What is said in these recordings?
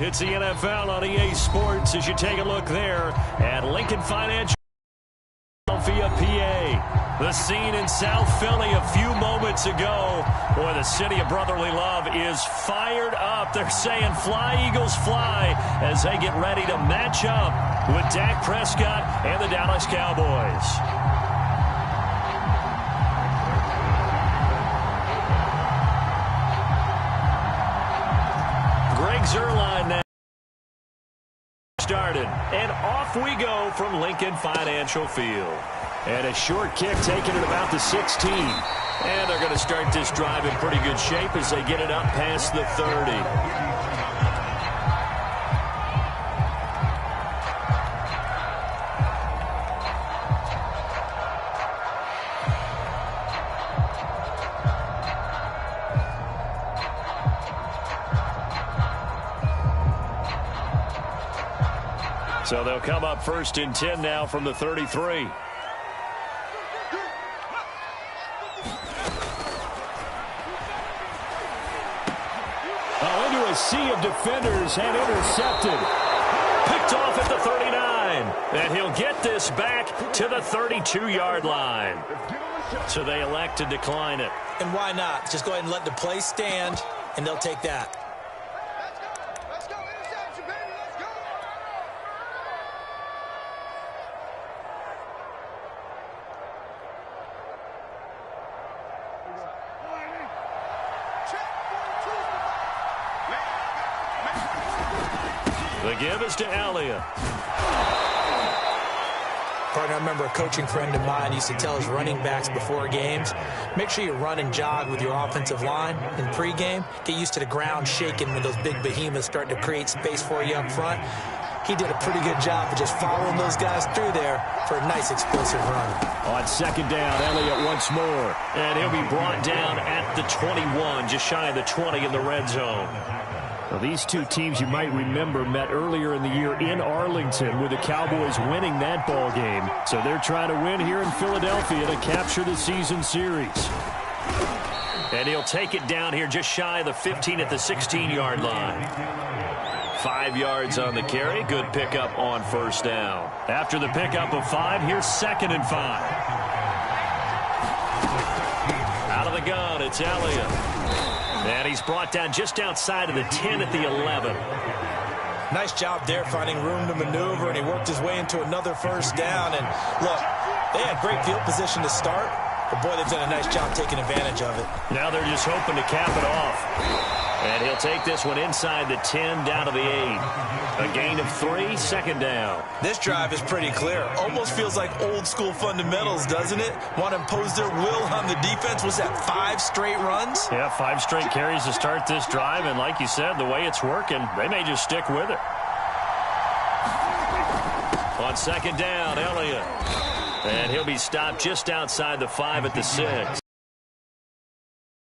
It's the NFL on EA Sports as you take a look there at Lincoln Financial, Philadelphia, PA. The scene in South Philly a few moments ago. Boy, the city of brotherly love is fired up. They're saying fly, Eagles, fly, as they get ready to match up with Dak Prescott and the Dallas Cowboys. Zerline now started, and off we go from Lincoln Financial Field. And a short kick taken at about the 16. And they're going to start this drive in pretty good shape as they get it up past the 30. So they'll come up 1st and 10 now from the 33. Into a sea of defenders and intercepted. Picked off at the 39. And he'll get this back to the 32-yard line. So they elect to decline it. And why not? Just go ahead and let the play stand, and they'll take that. The give is to Elliott. Partner, I remember a coaching friend of mine used to tell his running backs before games, make sure you run and jog with your offensive line in pregame. Get used to the ground shaking when those big behemoths start to create space for you up front. He did a pretty good job of just following those guys through there for a nice explosive run. On 2nd down, Elliott once more. And he'll be brought down at the 21, just shy of the 20 in the red zone. Well, these two teams, you might remember, met earlier in the year in Arlington with the Cowboys winning that ball game. So they're trying to win here in Philadelphia to capture the season series. And he'll take it down here just shy of the 15 at the 16-yard line. 5 yards on the carry. Good pickup on 1st down. After the pickup of 5, here's 2nd and 5. Out of the gun, it's Elliott. And he's brought down just outside of the 10 at the 11. Nice job there finding room to maneuver, and he worked his way into another 1st down. And look, they had great field position to start, but boy, they've done a nice job taking advantage of it. Now they're just hoping to cap it off. And he'll take this one inside the 10 down to the 8. A gain of 3, 2nd down. This drive is pretty clear. Almost feels like old school fundamentals, doesn't it? Want to impose their will on the defense. Was that 5 straight runs? Yeah, 5 straight carries to start this drive. And like you said, the way it's working, they may just stick with it. On 2nd down, Elliott. And he'll be stopped just outside the 5 at the 6.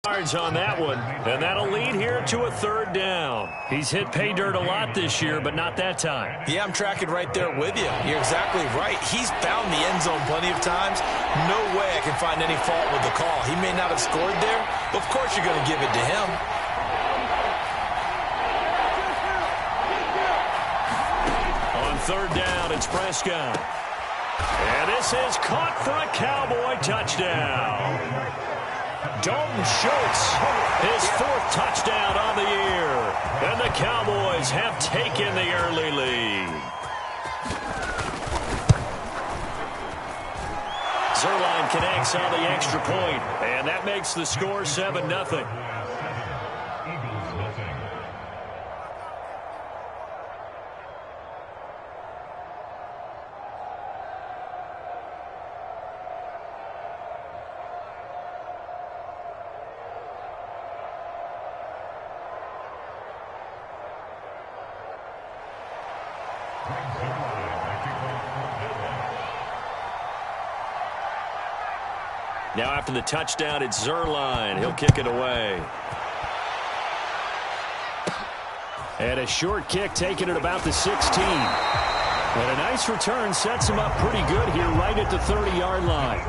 Yards on that one, and that'll lead here to a 3rd down. He's hit pay dirt a lot this year, but not that time. Yeah, I'm tracking right there with you. You're exactly right. He's found the end zone plenty of times. No way I can find any fault with the call. He may not have scored there, but of course you're going to give it to him. On 3rd down, it's Prescott. And this is caught for a Cowboy touchdown. Dalton Schultz, his 4th touchdown on the year. And the Cowboys have taken the early lead. Zerline connects on the extra point, and that makes the score 7-0. Now after the touchdown, it's Zerline. He'll kick it away. And a short kick taken at about the 16. And a nice return sets him up pretty good here right at the 30-yard line.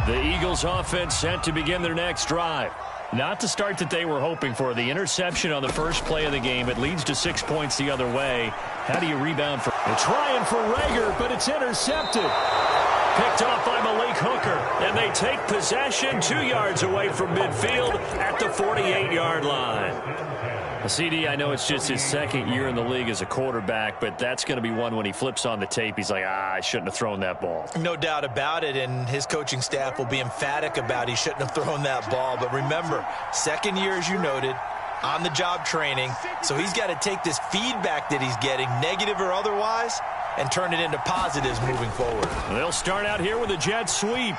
The Eagles offense set to begin their next drive. Not the start that they were hoping for. The interception on the first play of the game. It leads to 6 points the other way. How do you rebound for? They're trying for Rager, but it's intercepted. Picked off by Malik Hooker. And they take possession 2 yards away from midfield at the 48-yard line. CD, I know it's just his second year in the league as a quarterback, but that's going to be one when he flips on the tape, he's like, I shouldn't have thrown that ball. No doubt about it, and his coaching staff will be emphatic about he shouldn't have thrown that ball. But remember, second year, as you noted, on-the-job training, so he's got to take this feedback that he's getting, negative or otherwise, and turn it into positives moving forward. They'll start out here with a jet sweep.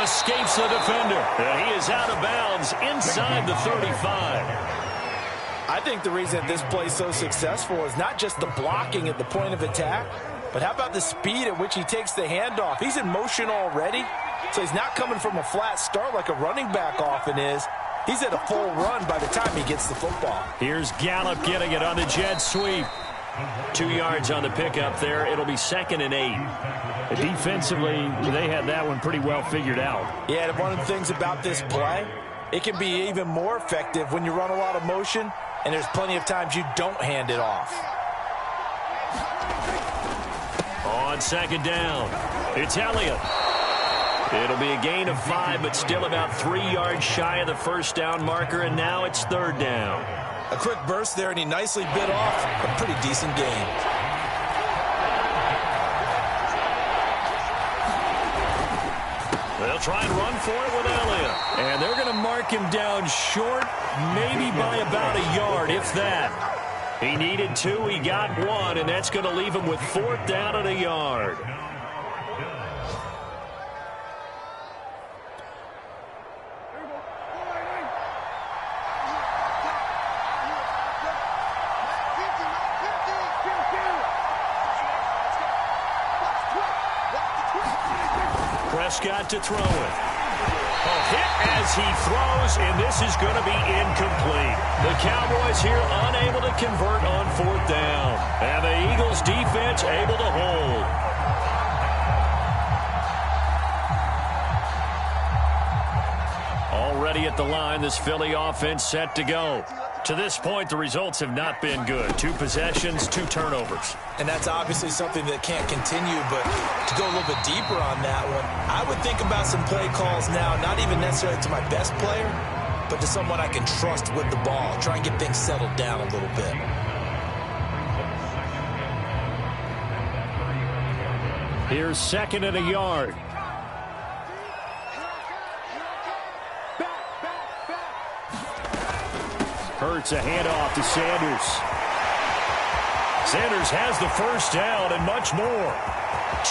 Escapes the defender, and he is out of bounds inside the 35. I think the reason this play is so successful is not just the blocking at the point of attack, but how about the speed at which he takes the handoff? He's in motion already, so he's not coming from a flat start like a running back often is. He's at a full run by the time he gets the football. Here's Gallup getting it on the jet sweep. 2 yards on the pickup there. It'll be 2nd and 8. Defensively, they had that one pretty well figured out. Yeah, and one of the things about this play, it can be even more effective when you run a lot of motion, and there's plenty of times you don't hand it off. On 2nd down, it's Elliott. It'll be a gain of 5, but still about 3 yards shy of the first down marker, and now it's 3rd down. A quick burst there, and he nicely bit off a pretty decent gain. They'll try and run for it with Elliott. And they're going to mark him down short, maybe by about a yard, if that. He needed 2, he got 1, and that's going to leave him with 4th down and a yard. Prescott to throw it. A hit as he throws, and this is going to be incomplete. The Cowboys here unable to convert on 4th down. And the Eagles defense able to hold. Already at the line, this Philly offense set to go. To this point, the results have not been good. 2 possessions, 2 turnovers. And that's obviously something that can't continue, but to go a little bit deeper on that one, I would think about some play calls now, not even necessarily to my best player, but to someone I can trust with the ball. Try and get things settled down a little bit. Here's 2nd and a yard. Hurts a handoff to Sanders. Sanders has the first down and much more.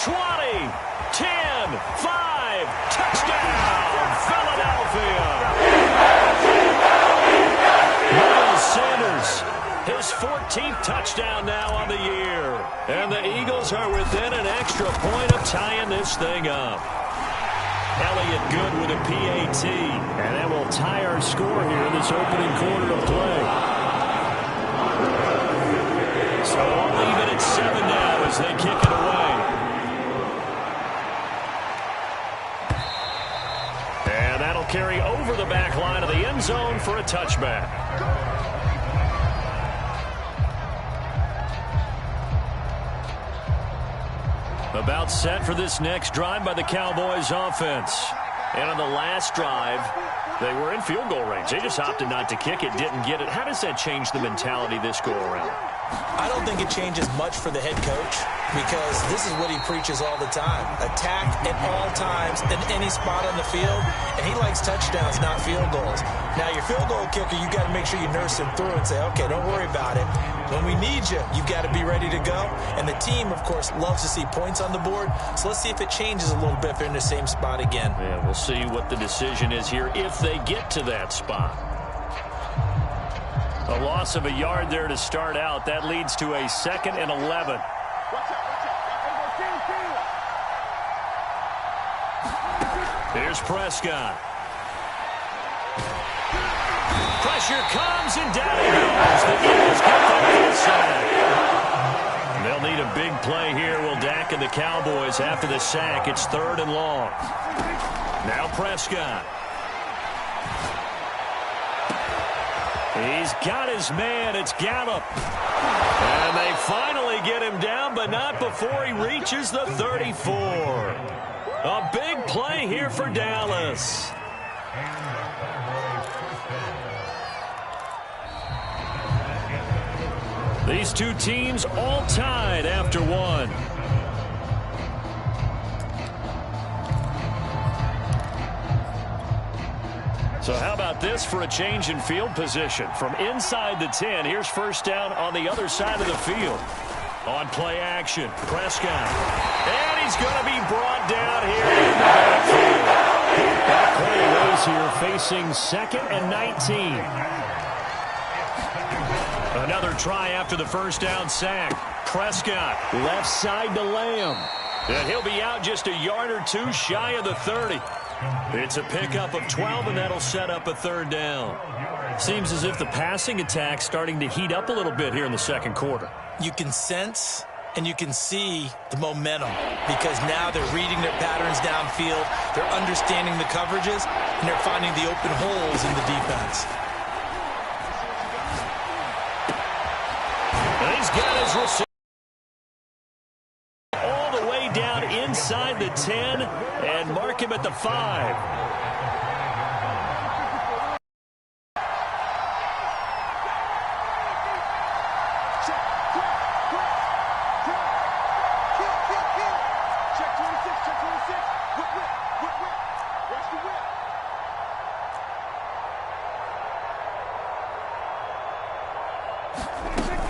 20, 10, 5, touchdown, Philadelphia. Miles Sanders, his 14th touchdown now on the year. And the Eagles are within an extra point of tying this thing up. Elliott good with a PAT. And that will tie our score here in this opening quarter of play. So I'll leave it at 7 now as they kick it away. And that'll carry over the back line of the end zone for a touchback. About set for this next drive by the Cowboys offense. And on the last drive, they were in field goal range. They just opted not to kick it, didn't get it. How does that change the mentality this go around? I don't think it changes much for the head coach because this is what he preaches all the time. Attack at all times in any spot on the field, and he likes touchdowns, not field goals. Now, your field goal kicker, you got to make sure you nurse him through and say, okay, don't worry about it. When we need you, you've got to be ready to go. And the team, of course, loves to see points on the board. So let's see if it changes a little bit if they're in the same spot again. Yeah, we'll see what the decision is here if they get to that spot. A loss of a yard there to start out. That leads to a 2nd and 11. Here's Prescott. Pressure comes, and down he goes. The Eagles get the sack. They'll need a big play here. Will Dak and the Cowboys after the sack. It's 3rd and long. Now Prescott. He's got his man. It's Gallup. And they finally get him down, but not before he reaches the 34. A big play here for Dallas. These two teams all tied after one. So how about this for a change in field position? From inside the 10, here's first down on the other side of the field. On play action, Prescott. And he's going to be brought down here in the backfield. Back play goes here facing 2nd and 19. Another try after the first down sack. Prescott, left side to Lamb. And he'll be out just a yard or two shy of the 30. It's a pickup of 12, and that'll set up a third down. Seems as if the passing attack's starting to heat up a little bit here in the second quarter. You can sense and you can see the momentum because now they're reading their patterns downfield, they're understanding the coverages, and they're finding the open holes in the defense. And he's got his receiver all the way down inside the 10 and mark him at the 5.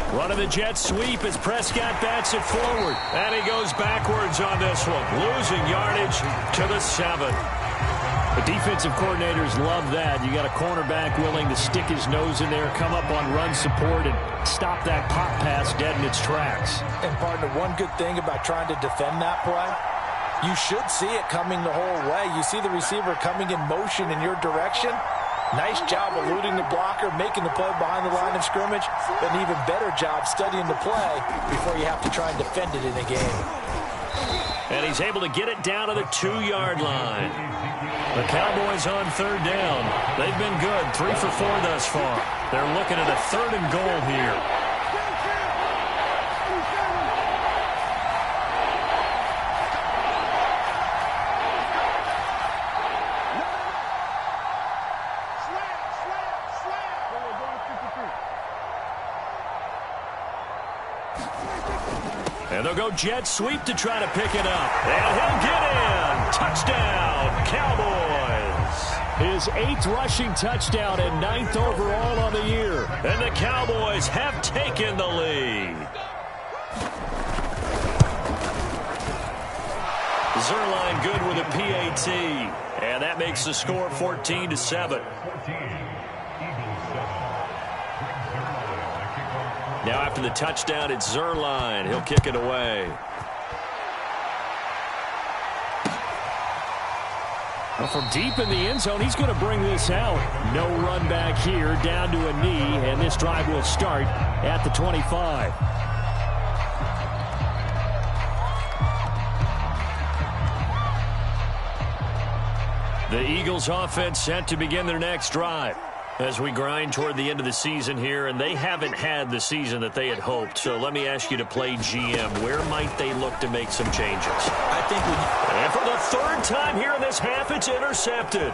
Running the jet sweep as Prescott bats it forward. And he goes backwards on this one, losing yardage to the 7. The defensive coordinators love that. You got a cornerback willing to stick his nose in there, come up on run support, and stop that pop pass dead in its tracks. And, partner, one good thing about trying to defend that play, you should see it coming the whole way. You see the receiver coming in motion in your direction. Nice job eluding the blocker, making the play behind the line of scrimmage, but an even better job studying the play before you have to try and defend it in a game. And he's able to get it down to the 2-yard line. The Cowboys on third down. They've been good, 3 for 4 thus far. They're looking at a 3rd and goal here. And they'll go jet sweep to try to pick it up. And he'll get in. Touchdown, Cowboys. His 8th rushing touchdown and 9th overall on the year. And the Cowboys have taken the lead. Zerline good with a PAT. And that makes the score 14-7. Now after the touchdown, it's Zerline. He'll kick it away. Well, from deep in the end zone, he's going to bring this out. No run back here, down to a knee, and this drive will start at the 25. The Eagles offense set to begin their next drive as we grind toward the end of the season here, and they haven't had the season that they had hoped. So let me ask you to play GM. Where might they look to make some changes? I think and for the 3rd time here in this half, it's intercepted.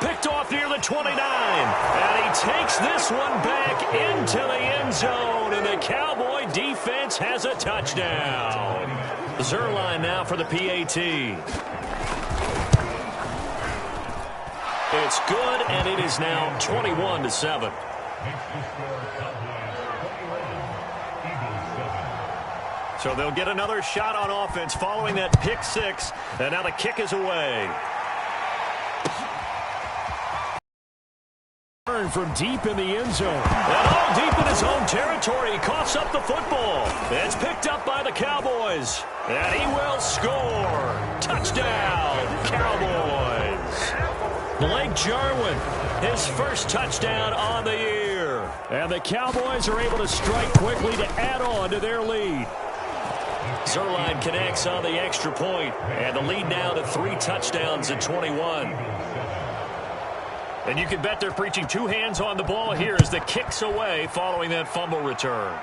Picked off near the 29. And he takes this one back into the end zone, and the Cowboy defense has a touchdown. Zerline now for the PAT. It's good, and it is now 21-7. So they'll get another shot on offense following that pick 6, and now the kick is away. From deep in the end zone. And all deep in his own territory. He coughs up the football. It's picked up by the Cowboys. And he will score. Touchdown, Cowboys. Blake Jarwin, his first touchdown on the year. And the Cowboys are able to strike quickly to add on to their lead. Zerline connects on the extra point, and the lead now to 3 touchdowns at 21. And you can bet they're preaching two hands on the ball here as the kick's away following that fumble return.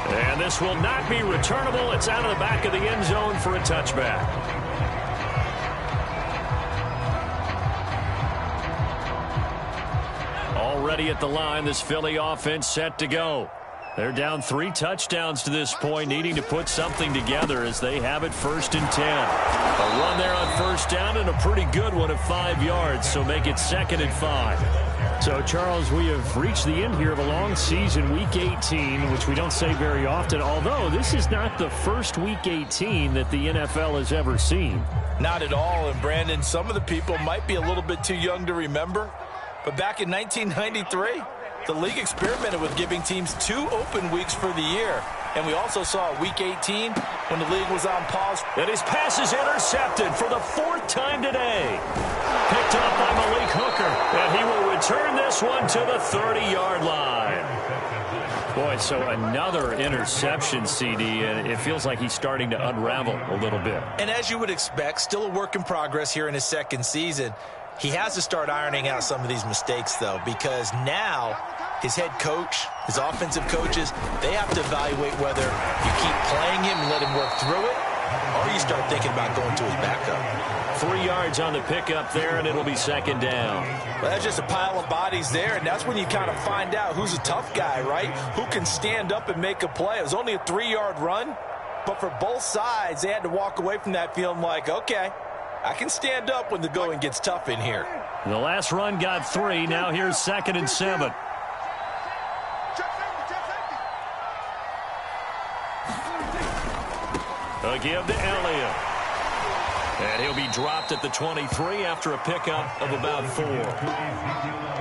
And this will not be returnable. It's out of the back of the end zone for a touchback. Already at the line, this Philly offense set to go. They're down 3 touchdowns to this point, needing to put something together as they have it 1st and 10. A run there on 1st down and a pretty good one at 5 yards, so make it 2nd and 5. So, Charles, we have reached the end here of a long season, Week 18, which we don't say very often, although this is not the first Week 18 that the NFL has ever seen. Not at all, and Brandon, some of the people might be a little bit too young to remember, but back in 1993, the league experimented with giving teams 2 open weeks for the year. And we also saw Week 18 when the league was on pause. And his pass is intercepted for the 4th time today. Picked up by Malik Hooker. And he will return this one to the 30-yard line. Boy, so another interception, CD, and it feels like he's starting to unravel a little bit. And as you would expect, still a work in progress here in his 2nd season. He has to start ironing out some of these mistakes, though, because now his head coach, his offensive coaches, they have to evaluate whether you keep playing him and let him work through it, or you start thinking about going to his backup. 3 yards on the pickup there, and it'll be 2nd down. Well, that's just a pile of bodies there, and that's when you kind of find out who's a tough guy, right? Who can stand up and make a play. It was only a 3-yard run, but for both sides, they had to walk away from that feeling like, okay, I can stand up when the going gets tough in here. The last run got 3. Now here's 2nd and 7. A give to Elliott. And he'll be dropped at the 23 after a pickup of about 4.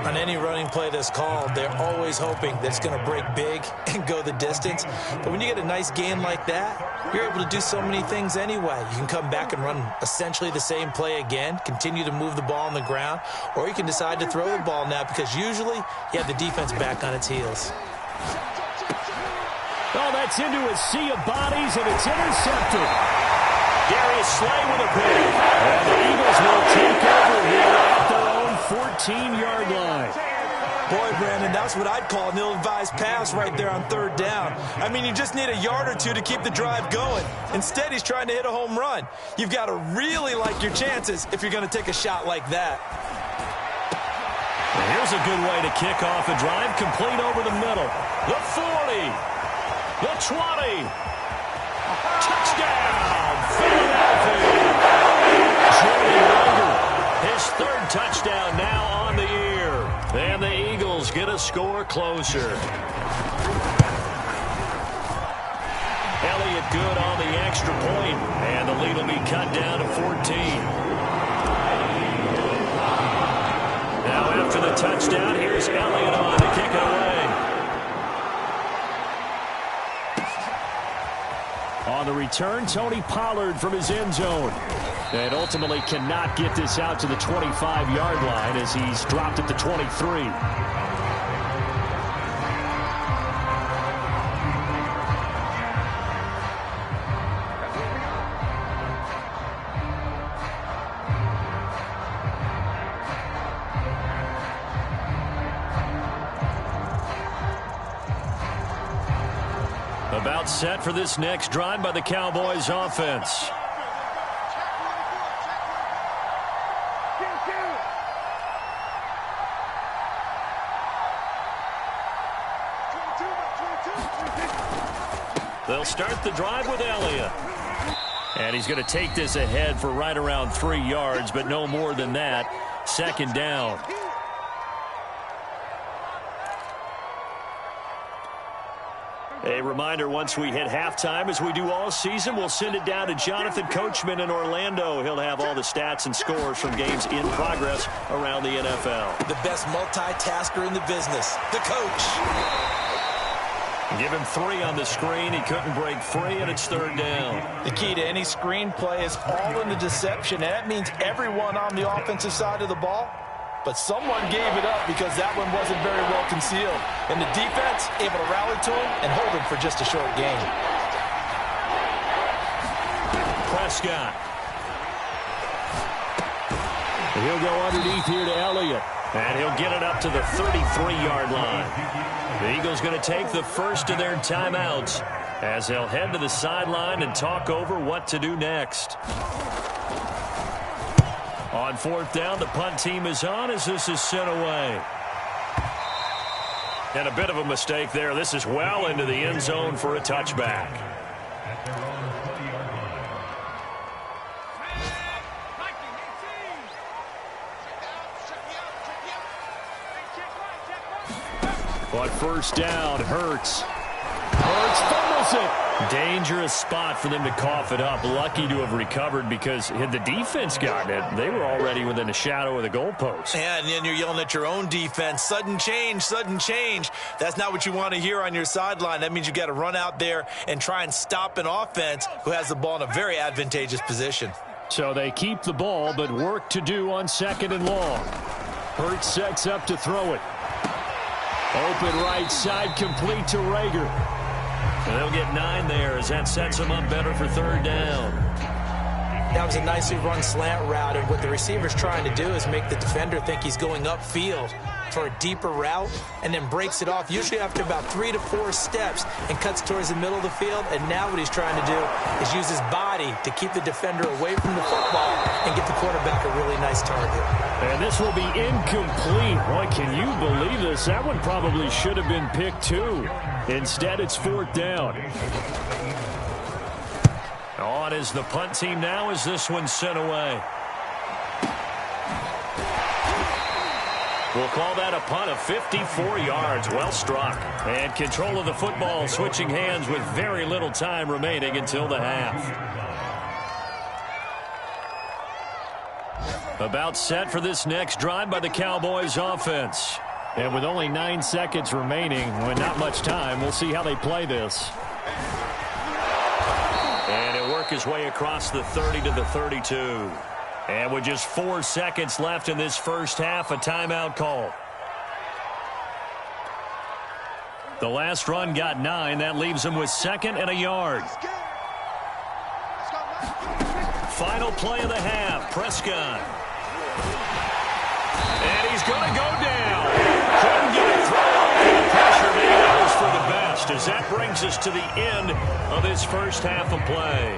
On any running play that's called, they're always hoping that it's going to break big and go the distance. But when you get a nice gain like that, you're able to do so many things anyway. You can come back and run essentially the same play again, continue to move the ball on the ground, or you can decide to throw the ball now because usually you have the defense back on its heels. Oh, that's into a sea of bodies, and it's intercepted. Darius Slay with a pick. And the Eagles will take over here at their own 14-yard line. Boy, Brandon, that's what I'd call an ill-advised pass right there on 3rd down. I mean, you just need a yard or 2 to keep the drive going. Instead, he's trying to hit a home run. You've got to really like your chances if you're going to take a shot like that. And here's a good way to kick off a drive, complete over the middle. The 40, the 20, touchdown, Philadelphia. Jordan Rager, his 3rd touchdown now on the year. And the Eagles get a score closer. Elliott good on the extra point, and the lead will be cut down to 14. Now after the touchdown, here's Elliott on to kick it away. On the return, Tony Pollard from his end zone. And ultimately cannot get this out to the 25-yard line as he's dropped at the 23. About set for this next drive by the Cowboys offense. They'll start the drive with Elliott. And he's going to take this ahead for right around 3 yards, but no more than that. 2nd down. A reminder, once we hit halftime, as we do all season, we'll send it down to Jonathan Coachman in Orlando. He'll have all the stats and scores from games in progress around the NFL. The best multitasker in the business, the coach. Give him 3 on the screen. He couldn't break free, and it's 3rd down. The key to any screen play is all in the deception, and that means everyone on the offensive side of the ball. But someone gave it up because that one wasn't very well concealed. And the defense able to rally to him and hold him for just a short gain. Prescott. He'll go underneath here to Elliott. And he'll get it up to the 33-yard line. The Eagles going to take the first of their timeouts as they'll head to the sideline and talk over what to do next. On fourth down, the punt team is on as this is sent away. And a bit of a mistake there. This is well into the end zone for a touchback. On first down, Hurts fumbles it. Dangerous spot for them to cough it up. Lucky to have recovered because had the defense gotten it, they were already within the shadow of the goalpost. Yeah, and then you're yelling at your own defense. Sudden change, sudden change. That's not what you want to hear on your sideline. That means you got to run out there and try and stop an offense who has the ball in a very advantageous position. So they keep the ball, but work to do on second and long. Hurts sets up to throw it. Open right side, complete to Rager. And they'll get 9 there as that sets them up better for third down. That was a nicely run slant route, and what the receiver's trying to do is make the defender think he's going upfield for a deeper route and then breaks it off, usually after about 3 to 4 steps, and cuts towards the middle of the field. And now what he's trying to do is use his body to keep the defender away from the football and get the quarterback a really nice target. And this will be incomplete. Boy, can you believe this? That one probably should have been picked too. Instead, it's fourth down. On is the punt team now as this one's sent away. We'll call that a punt of 54 yards. Well struck. And control of the football switching hands with very little time remaining until the half. About set for this next drive by the Cowboys offense. And with only 9 seconds remaining, with not much time, we'll see how they play this. And he'll work his way across the 30 to the 32. And with just 4 seconds left in this first half, a timeout call. The last run got 9. That leaves him with 2nd and a yard. Final play of the half. Prescott. And he's going to go down. Couldn't get it thrown off the pressure. Maybe that was for the best, as that brings us to the end of this first half of play.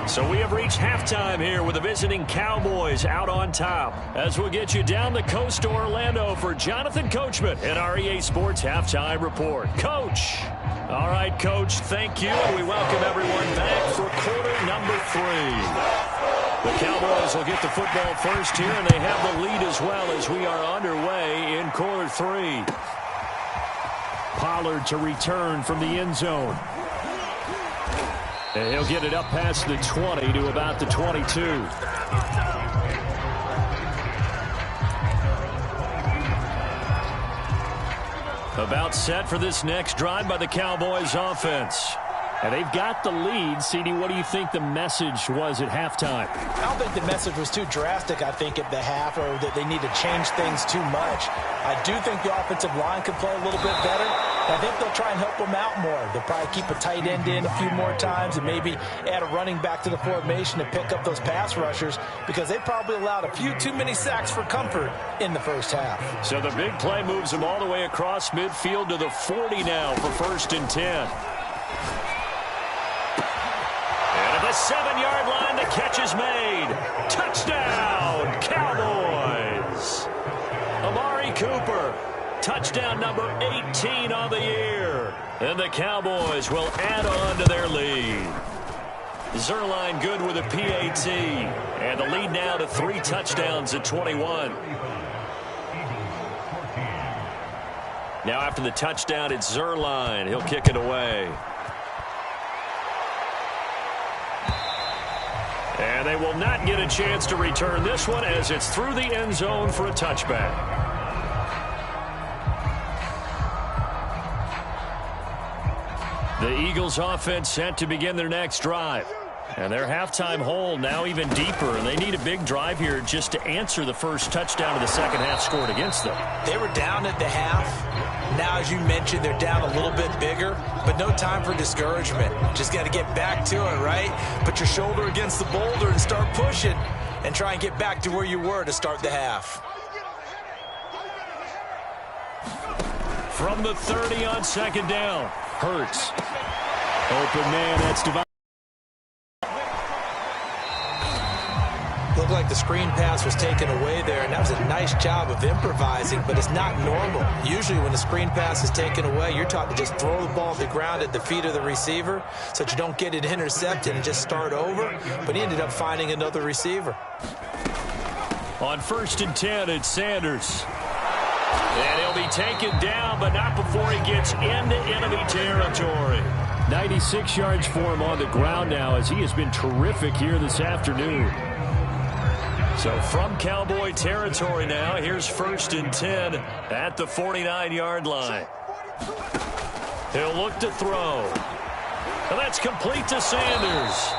So we have reached halftime here with the visiting Cowboys out on top. As we'll get you down the coast to Orlando for Jonathan Coachman at our EA Sports Halftime Report. Coach. All right, Coach, thank you. And we welcome everyone back for quarter number 3. The Cowboys will get the football first here, and they have the lead as well as we are underway in quarter 3. Pollard to return from the end zone. And he'll get it up past the 20 to about the 22. About set for this next drive by the Cowboys offense. And they've got the lead. CD, what do you think the message was at halftime? I don't think the message was too drastic, I think, at the half, or that they need to change things too much. I do think the offensive line could play a little bit better. I think they'll try and help them out more. They'll probably keep a tight end in a few more times and maybe add a running back to the formation to pick up those pass rushers, because they probably allowed a few too many sacks for comfort in the first half. So the big play moves them all the way across midfield to the 40 now for 1st and 10. And at the 7-yard line, the catch is made. Touchdown, Cowboys. Amari Cooper. Touchdown number 18 on the year. And the Cowboys will add on to their lead. Zerline good with a PAT. And the lead now to 3 touchdowns at 21. Now after the touchdown, it's Zerline. He'll kick it away. And they will not get a chance to return this one as it's through the end zone for a touchback. The Eagles offense set to begin their next drive. And their halftime hole now even deeper, and they need a big drive here just to answer the first touchdown of the second half scored against them. They were down at the half. Now, as you mentioned, they're down a little bit bigger, but no time for discouragement. Just got to get back to it, right? Put your shoulder against the boulder and start pushing. and try and get back to where you were to start the half. From the 30 on second down. Hurts. Open man, that's divided. Looked like the screen pass was taken away there, and that was a nice job of improvising, but it's not normal. Usually when the screen pass is taken away, you're taught to just throw the ball to the ground at the feet of the receiver so that you don't get it intercepted and just start over, but he ended up finding another receiver. On 1st and 10, it's Sanders. And he'll be taken down, but not before he gets into enemy territory. 96 yards for him on the ground now, as he has been terrific here this afternoon. So from Cowboy territory now, here's 1st and 10 at the 49-yard line. He'll look to throw. And that's complete to Sanders.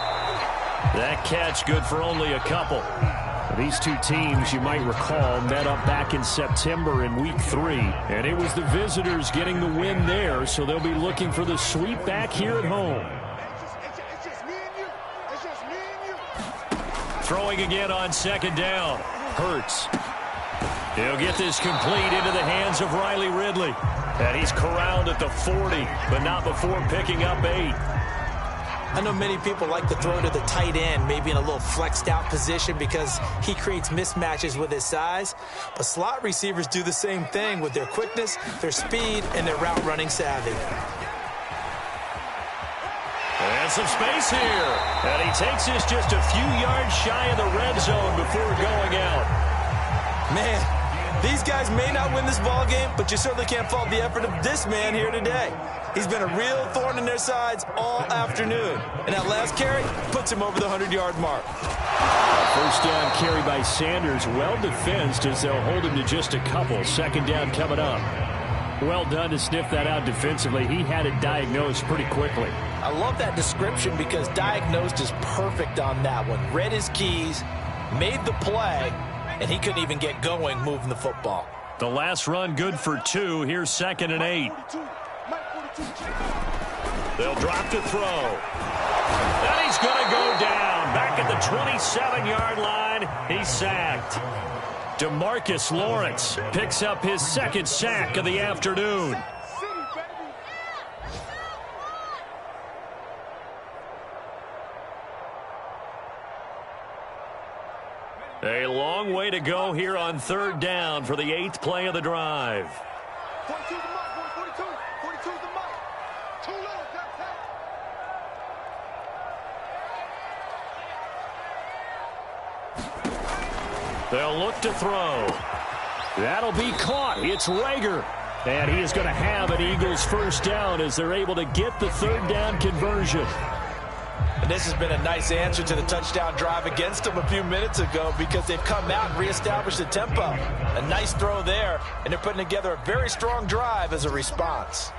That catch good for only a couple. These two teams, you might recall, met up back in September in Week 3. And it was the visitors getting the win there, so they'll be looking for the sweep back here at home. Throwing again on second down. Hurts. He'll get this complete into the hands of Riley Ridley. And he's corralled at the 40, but not before picking up 8. I know many people like to throw to the tight end, maybe in a little flexed out position because he creates mismatches with his size. But slot receivers do the same thing with their quickness, their speed, and their route running savvy. And some space here. And he takes this just a few yards shy of the red zone before going out. Man, these guys may not win this ball game, but you certainly can't fault the effort of this man here today. He's been a real thorn in their sides all afternoon. And that last carry puts him over the 100-yard mark. First down carry by Sanders. Well defensed as they'll hold him to just a couple. Second down coming up. Well done to sniff that out defensively. He had it diagnosed pretty quickly. I love that description because diagnosed is perfect on that one. Read his keys, made the play, and he couldn't even get going moving the football. The last run good for 2. Here's 2nd and 8. They'll drop to throw. And he's going to go down. Back at the 27-yard line. He's sacked. DeMarcus Lawrence picks up his 2nd sack of the afternoon. A long way to go here on 3rd down for the 8th play of the drive. 42 the mark, 42. 42 the mark. Too little, tap. They'll look to throw. That'll be caught. It's Rager. And he is going to have an Eagles first down as they're able to get the 3rd down conversion. And this has been a nice answer to the touchdown drive against them a few minutes ago because they've come out and reestablished the tempo. A nice throw there, and they're putting together a very strong drive as a response.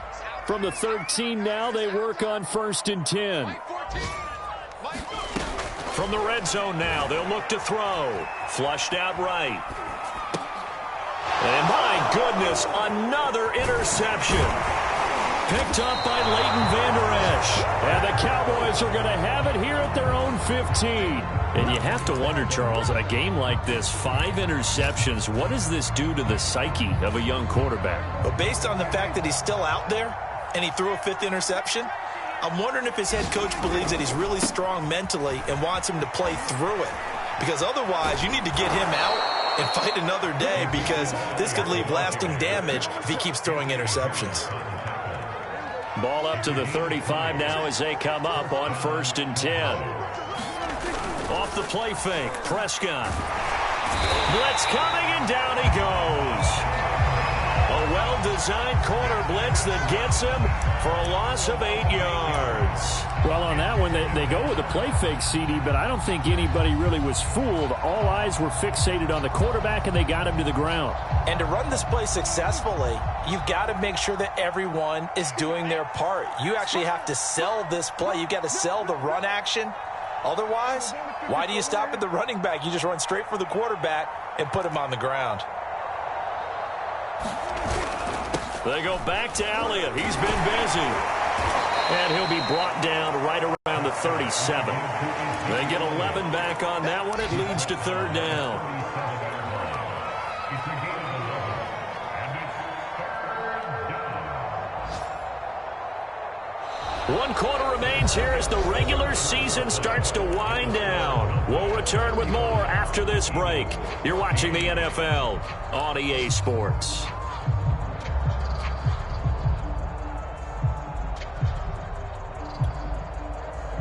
From the 13 now, they work on 1st and 10. From the red zone now, they'll look to throw. Flushed out right. And my goodness, another interception. Picked up by Leighton Vander Esch. And the Cowboys are going to have it here at their own 15. And you have to wonder, Charles, a game like this, 5 interceptions, what does this do to the psyche of a young quarterback? Well, based on the fact that he's still out there and he threw a 5th interception, I'm wondering if his head coach believes that he's really strong mentally and wants him to play through it. Because otherwise, you need to get him out and fight another day because this could leave lasting damage if he keeps throwing interceptions. Ball up to the 35 now as they come up on 1st and 10. Off the play fake, Prescott. Blitz coming, and down he goes. A well-designed corner blitz that gets him for a loss of 8 yards. Well, on that one, they go with a play fake, CD, but I don't think anybody really was fooled. All eyes were fixated on the quarterback, and they got him to the ground. And to run this play successfully, you've got to make sure that everyone is doing their part. You actually have to sell this play. You've got to sell the run action. Otherwise, why do you stop at the running back? You just run straight for the quarterback and put him on the ground. They go back to Elliott. He's been busy. And he'll be brought down right around the 37. They get 11 back on that one. It leads to third down. One quarter remains here as the regular season starts to wind down. We'll return with more after this break. You're watching the NFL on EA Sports.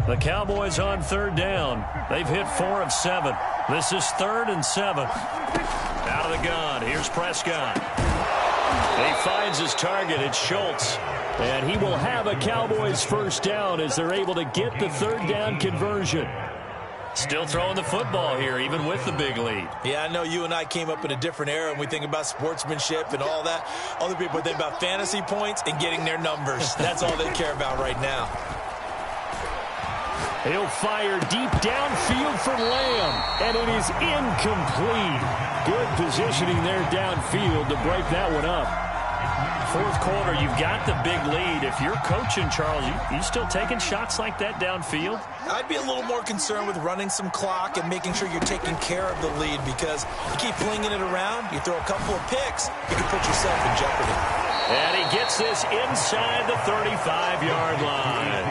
The Cowboys on third down. They've hit 4 of 7. This is 3rd and 7. Out of the gun. Here's Prescott. He finds his target. It's Schultz. And he will have a Cowboys first down as they're able to get the third down conversion. Still throwing the football here, even with the big lead. Yeah, I know you and I came up in a different era and we think about sportsmanship and all that. Other people think about fantasy points and getting their numbers. That's all they care about right now. He'll fire deep downfield for Lamb, and it is incomplete. Good positioning there downfield to break that one up. Fourth quarter, you've got the big lead. If you're coaching, Charles, you still taking shots like that downfield? I'd be a little more concerned with running some clock and making sure you're taking care of the lead, because you keep flinging it around, you throw a couple of picks, you can put yourself in jeopardy. And he gets this inside the 35-yard line.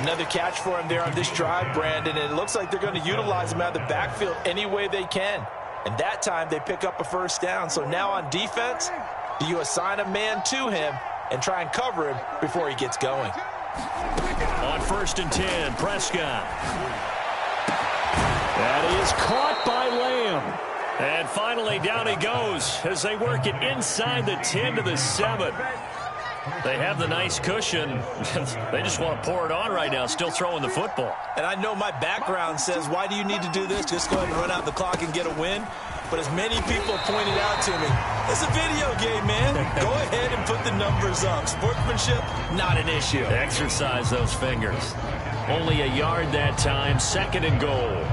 Another catch for him there on this drive, Brandon, and it looks like they're going to utilize him out of the backfield any way they can. And that time they pick up a first down. So now on defense, do you assign a man to him and try and cover him before he gets going? On 1st and 10, Prescott. That is caught by Lamb. And finally down he goes as they work it inside the 10 to the 7. They have the nice cushion. They just want to pour it on right now, still throwing the football. And I know my background says, why do you need to do this? Just go ahead and run out the clock and get a win. But as many people pointed out to me, it's a video game, man. Go ahead and put the numbers up. Sportsmanship, not an issue. Exercise those fingers. Only a yard that time, 2nd and goal.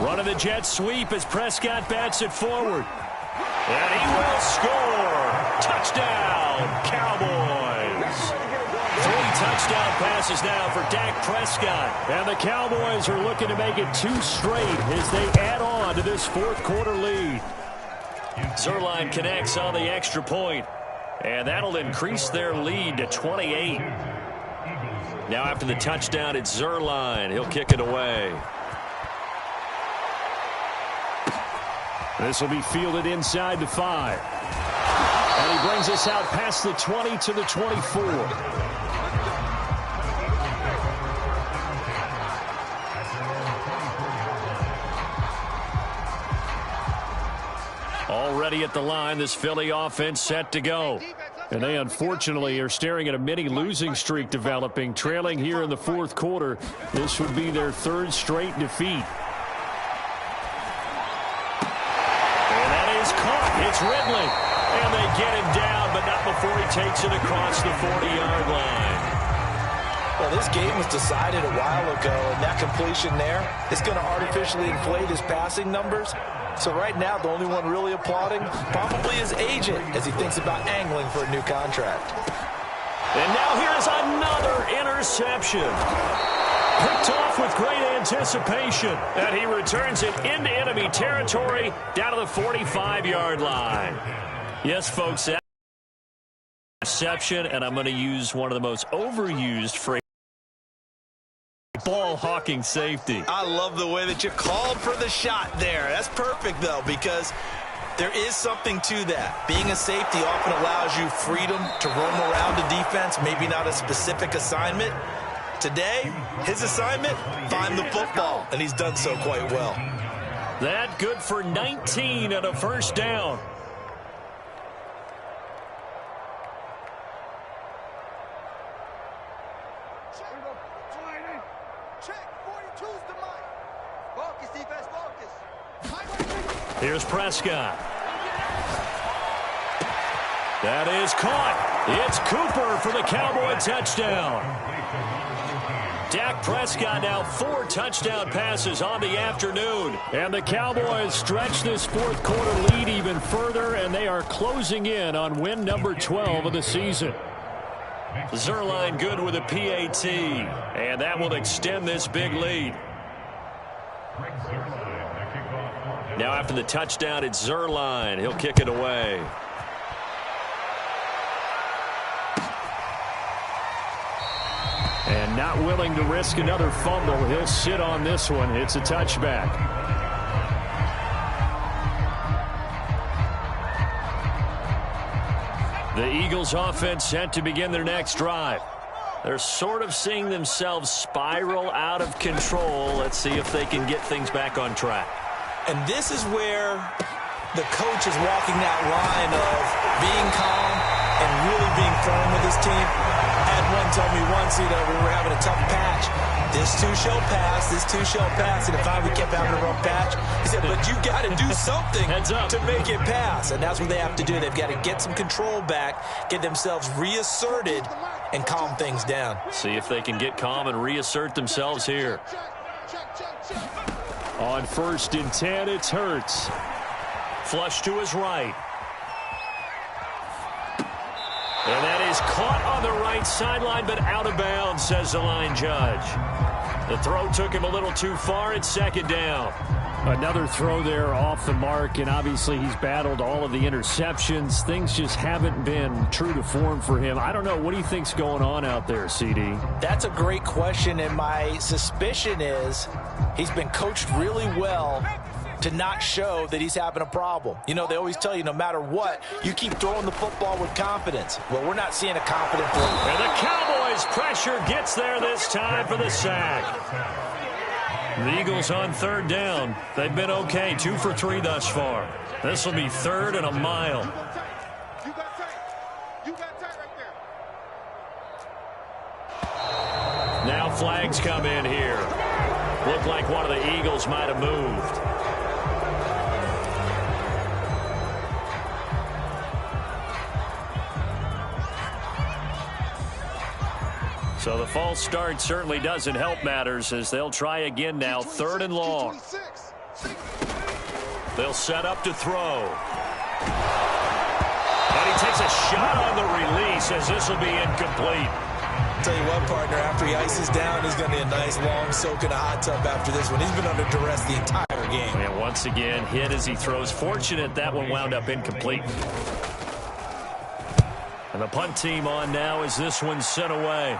Running the jet sweep as Prescott bats it forward. And he will score. Touchdown, Cowboys. 3 touchdown passes now for Dak Prescott. And the Cowboys are looking to make it 2 straight as they add on to this fourth quarter lead. Zerline connects on the extra point. And that'll increase their lead to 28. Now after the touchdown, it's Zerline. He'll kick it away. This will be fielded inside the 5. And he brings us out past the 20 to the 24. Already at the line, this Philly offense set to go. And they unfortunately are staring at a mini losing streak developing, trailing here in the fourth quarter. This would be their 3rd straight defeat. It's Ridley, and they get him down, but not before he takes it across the 40-yard line. Well, this game was decided a while ago, and that completion there is going to artificially inflate his passing numbers. So right now, the only one really applauding probably his agent as he thinks about angling for a new contract. And now here's another interception. Picked off with great anticipation, and he returns it into enemy territory down to the 45-yard line. Yes, folks, that interception, and I'm going to use one of the most overused phrases, ball-hawking safety. I love the way that you called for the shot there. That's perfect, though, because there is something to that. Being a safety often allows you freedom to roam around the defense, maybe not a specific assignment. Today, his assignment, find the football, and he's done so quite well. That good for 19 and a first down. Here's Prescott. That is caught. It's Cooper for the Cowboy touchdown. Dak Prescott now 4 touchdown passes on the afternoon. And the Cowboys stretch this fourth quarter lead even further, and they are closing in on win number 12 of the season. Zerline good with a PAT, and that will extend this big lead. Now after the touchdown, it's Zerline. He'll kick it away. And not willing to risk another fumble. He'll sit on this one. It's a touchback. The Eagles offense set to begin their next drive. They're sort of seeing themselves spiral out of control. Let's see if they can get things back on track. And this is where the coach is walking that line of being calm and really being firm with his team. I had one told me once, we were having a tough patch. This too shall pass, this too shall pass. And if we kept having a rough patch, he said, but you got to do something to make it pass. And that's what they have to do. They've got to get some control back, get themselves reasserted, and calm things down. See if they can get calm and reassert themselves here. On 1st and 10, it's Hurts. Flush to his right. And that is caught on the right sideline, but out of bounds, says the line judge. The throw took him a little too far. It's 2nd down. Another throw there off the mark, and obviously he's battled all of the interceptions. Things just haven't been true to form for him. I don't know. What do you think's going on out there, CD? That's a great question, and my suspicion is he's been coached really well to not show that he's having a problem. You know, they always tell you no matter what, you keep throwing the football with confidence. Well, we're not seeing a confident throw. And the Cowboys' pressure gets there this time for the sack. The Eagles on 3rd down. They've been okay, 2 for 3 thus far. This will be 3rd and a mile. You got tight. You got tight right there. Now flags come in here. Looked like one of the Eagles might have moved. So the false start certainly doesn't help matters as they'll try again now. 3rd and long. They'll set up to throw. And he takes a shot on the release as this will be incomplete. I'll tell you what, partner, after he ices down, he's going to be a nice long soak in a hot tub after this one. He's been under duress the entire game. And once again, hit as he throws. Fortunate that one wound up incomplete. And the punt team on now as this one's sent away.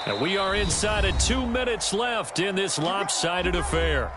And we are inside of 2 minutes left in this lopsided affair.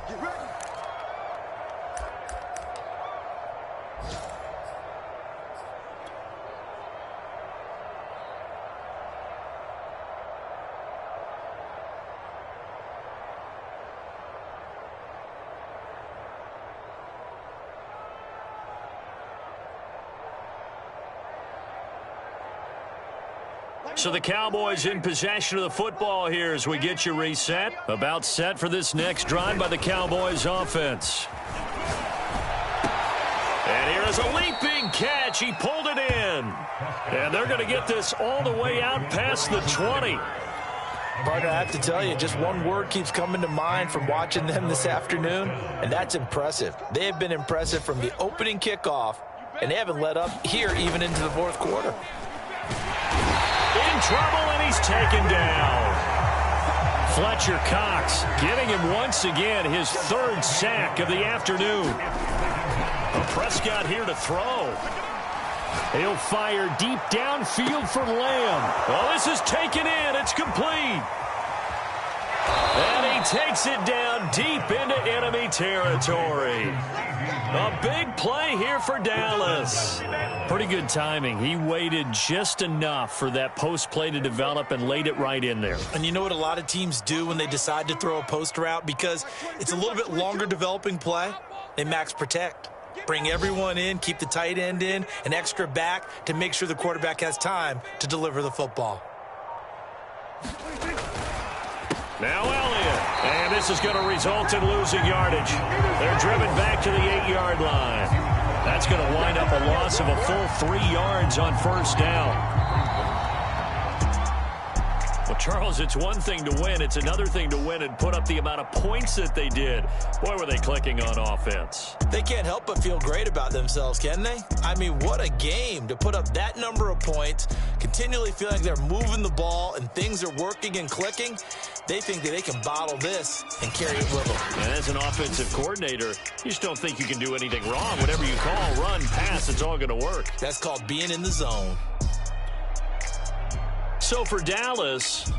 So the Cowboys in possession of the football here as we get you reset. About set for this next drive by the Cowboys offense. And here is a leaping catch. He pulled it in. And they're going to get this all the way out past the 20. Partner, I have to tell you, just one word keeps coming to mind from watching them this afternoon, and that's impressive. They have been impressive from the opening kickoff, and they haven't let up here even into the 4th quarter. In trouble, and he's taken down. Fletcher Cox getting him once again his 3rd sack of the afternoon. Prescott here to throw. He'll fire deep downfield for Lamb. Oh, this is taken in. It's complete. And he takes it down deep into enemy territory. A big play here for Dallas. Pretty good timing. He waited just enough for that post play to develop and laid it right in there. And you know what a lot of teams do when they decide to throw a post route? Because it's a little bit longer developing play, they max protect. Bring everyone in, keep the tight end in, an extra back to make sure the quarterback has time to deliver the football. Now Elliott, And this is going to result in losing yardage. They're driven back to the 8-yard line. That's going to wind up a loss of a full 3 yards on first down. Well, Charles, it's one thing to win. It's another thing to win and put up the amount of points that they did. Boy, were they clicking on offense. They can't help but feel great about themselves, can they? I mean, what a game to put up that number of points, continually feel like they're moving the ball and things are working and clicking. They think that they can bottle this and carry it with them. And as an offensive coordinator, you just don't think you can do anything wrong. Whatever you call, run, pass, it's all going to work. That's called being in the zone. So for Dallas,